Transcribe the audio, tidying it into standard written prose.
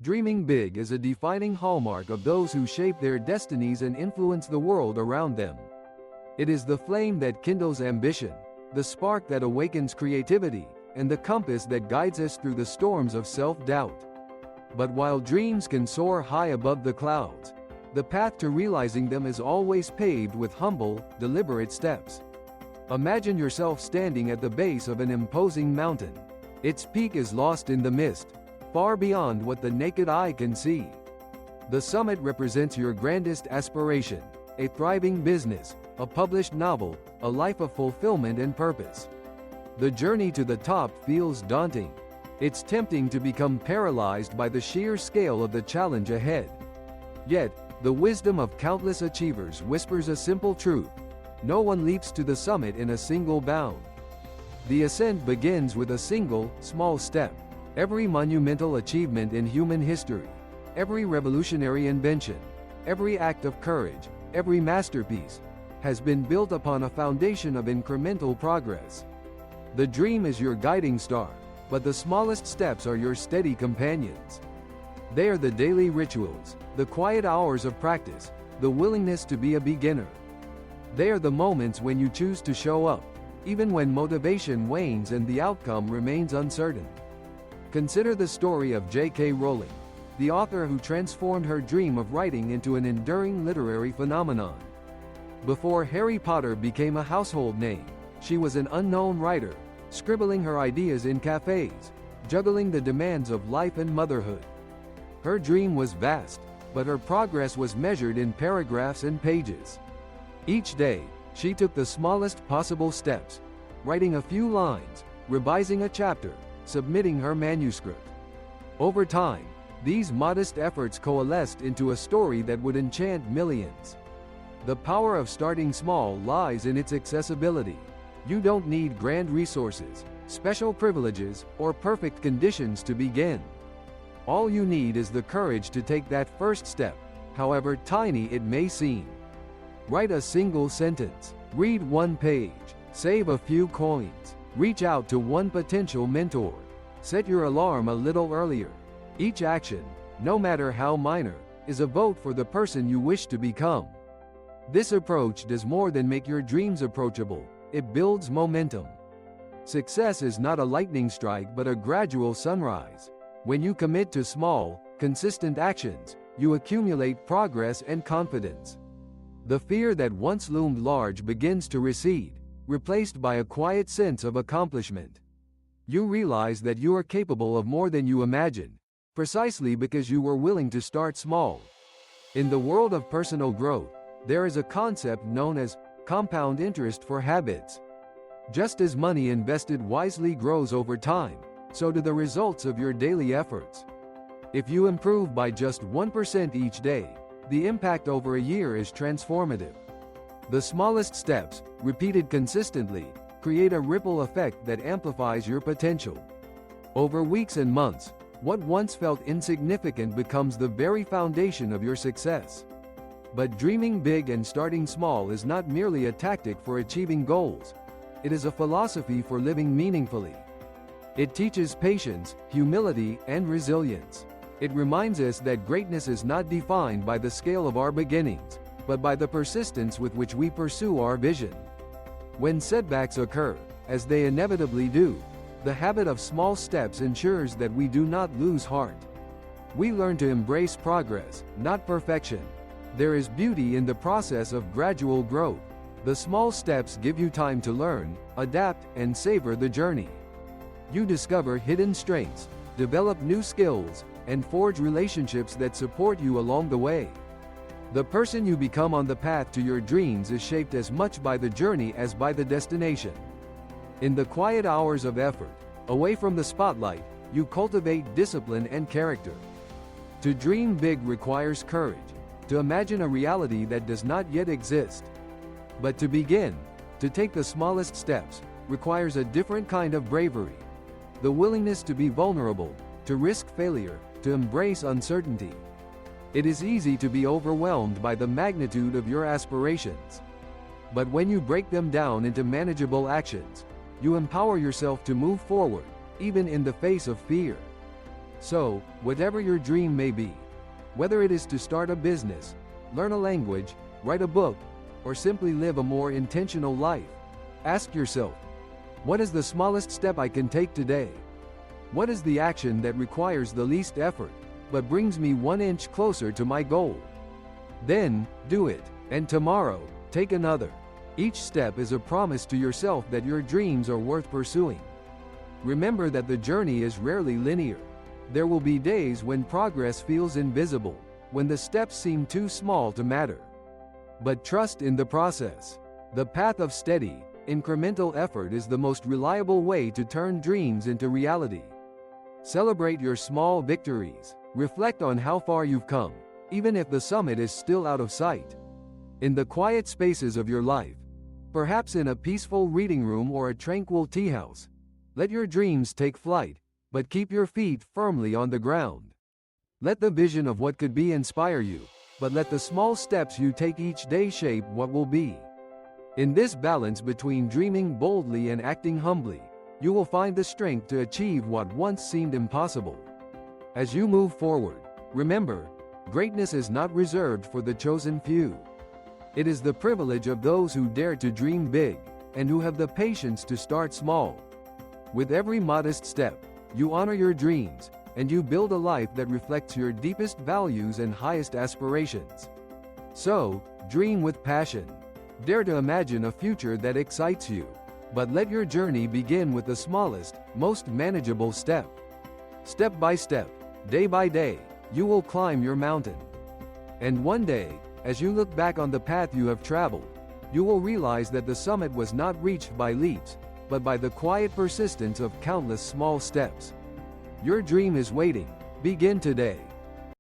Dreaming big is a defining hallmark of those who shape their destinies and influence the world around them. It is the flame that kindles ambition, the spark that awakens creativity, and the compass that guides us through the storms of self-doubt. But while dreams can soar high above the clouds, the path to realizing them is always paved with humble, deliberate steps. Imagine yourself standing at the base of an imposing mountain. Its peak is lost in the mist, far beyond what the naked eye can see. The summit represents your grandest aspiration, a thriving business, a published novel, a life of fulfillment and purpose. The journey to the top feels daunting. It's tempting to become paralyzed by the sheer scale of the challenge ahead. Yet, the wisdom of countless achievers whispers a simple truth: no one leaps to the summit in a single bound. The ascent begins with a single, small step. Every monumental achievement in human history, every revolutionary invention, every act of courage, every masterpiece, has been built upon a foundation of incremental progress. The dream is your guiding star, but the smallest steps are your steady companions. They are the daily rituals, the quiet hours of practice, the willingness to be a beginner. They are the moments when you choose to show up, even when motivation wanes and the outcome remains uncertain. Consider the story of J.K. Rowling, the author who transformed her dream of writing into an enduring literary phenomenon. Before Harry Potter became a household name, she was an unknown writer, scribbling her ideas in cafes, juggling the demands of life and motherhood. Her dream was vast, but her progress was measured in paragraphs and pages. Each day, she took the smallest possible steps, writing a few lines, revising a chapter, submitting her manuscript. Over time, these modest efforts coalesced into a story that would enchant millions. The power of starting small lies in its accessibility. You don't need grand resources, special privileges, or perfect conditions to begin. All you need is the courage to take that first step, however tiny it may seem. Write a single sentence, read one page, save a few coins, reach out to one potential mentor, set your alarm a little earlier. Each action, no matter how minor, is a vote for the person you wish to become. This approach does more than make your dreams approachable, it builds momentum. Success is not a lightning strike but a gradual sunrise. When you commit to small, consistent actions, you accumulate progress and confidence. The fear that once loomed large begins to recede, replaced by a quiet sense of accomplishment. You realize that you are capable of more than you imagined, precisely because you were willing to start small. In the world of personal growth, there is a concept known as compound interest for habits. Just as money invested wisely grows over time, so do the results of your daily efforts. If you improve by just 1% each day, the impact over a year is transformative. The smallest steps, repeated consistently, create a ripple effect that amplifies your potential. Over weeks and months, what once felt insignificant becomes the very foundation of your success. But dreaming big and starting small is not merely a tactic for achieving goals. It is a philosophy for living meaningfully. It teaches patience, humility, and resilience. It reminds us that greatness is not defined by the scale of our beginnings, but by the persistence with which we pursue our vision. When setbacks occur, as they inevitably do, the habit of small steps ensures that we do not lose heart. We learn to embrace progress, not perfection. There is beauty in the process of gradual growth. The small steps give you time to learn, adapt, and savor the journey. You discover hidden strengths, develop new skills, and forge relationships that support you along the way. The person you become on the path to your dreams is shaped as much by the journey as by the destination. In the quiet hours of effort, away from the spotlight, you cultivate discipline and character. To dream big requires courage, to imagine a reality that does not yet exist. But to begin, to take the smallest steps, requires a different kind of bravery. The willingness to be vulnerable, to risk failure, to embrace uncertainty. It is easy to be overwhelmed by the magnitude of your aspirations. But when you break them down into manageable actions, you empower yourself to move forward, even in the face of fear. So, whatever your dream may be, whether it is to start a business, learn a language, write a book, or simply live a more intentional life, ask yourself, what is the smallest step I can take today? What is the action that requires the least effort, but brings me 1 inch closer to my goal? Then, do it, and tomorrow, take another. Each step is a promise to yourself that your dreams are worth pursuing. Remember that the journey is rarely linear. There will be days when progress feels invisible, when the steps seem too small to matter. But trust in the process. The path of steady, incremental effort is the most reliable way to turn dreams into reality. Celebrate your small victories. Reflect on how far you've come, even if the summit is still out of sight. In the quiet spaces of your life, perhaps in a peaceful reading room or a tranquil tea house, let your dreams take flight, but keep your feet firmly on the ground. Let the vision of what could be inspire you, but let the small steps you take each day shape what will be. In this balance between dreaming boldly and acting humbly, you will find the strength to achieve what once seemed impossible. As you move forward, remember, greatness is not reserved for the chosen few. It is the privilege of those who dare to dream big, and who have the patience to start small. With every modest step, you honor your dreams, and you build a life that reflects your deepest values and highest aspirations. So, dream with passion. Dare to imagine a future that excites you. But let your journey begin with the smallest, most manageable step. Step by step, day by day, you will climb your mountain. And one day, as you look back on the path you have traveled, you will realize that the summit was not reached by leaps, but by the quiet persistence of countless small steps. Your dream is waiting. Begin today.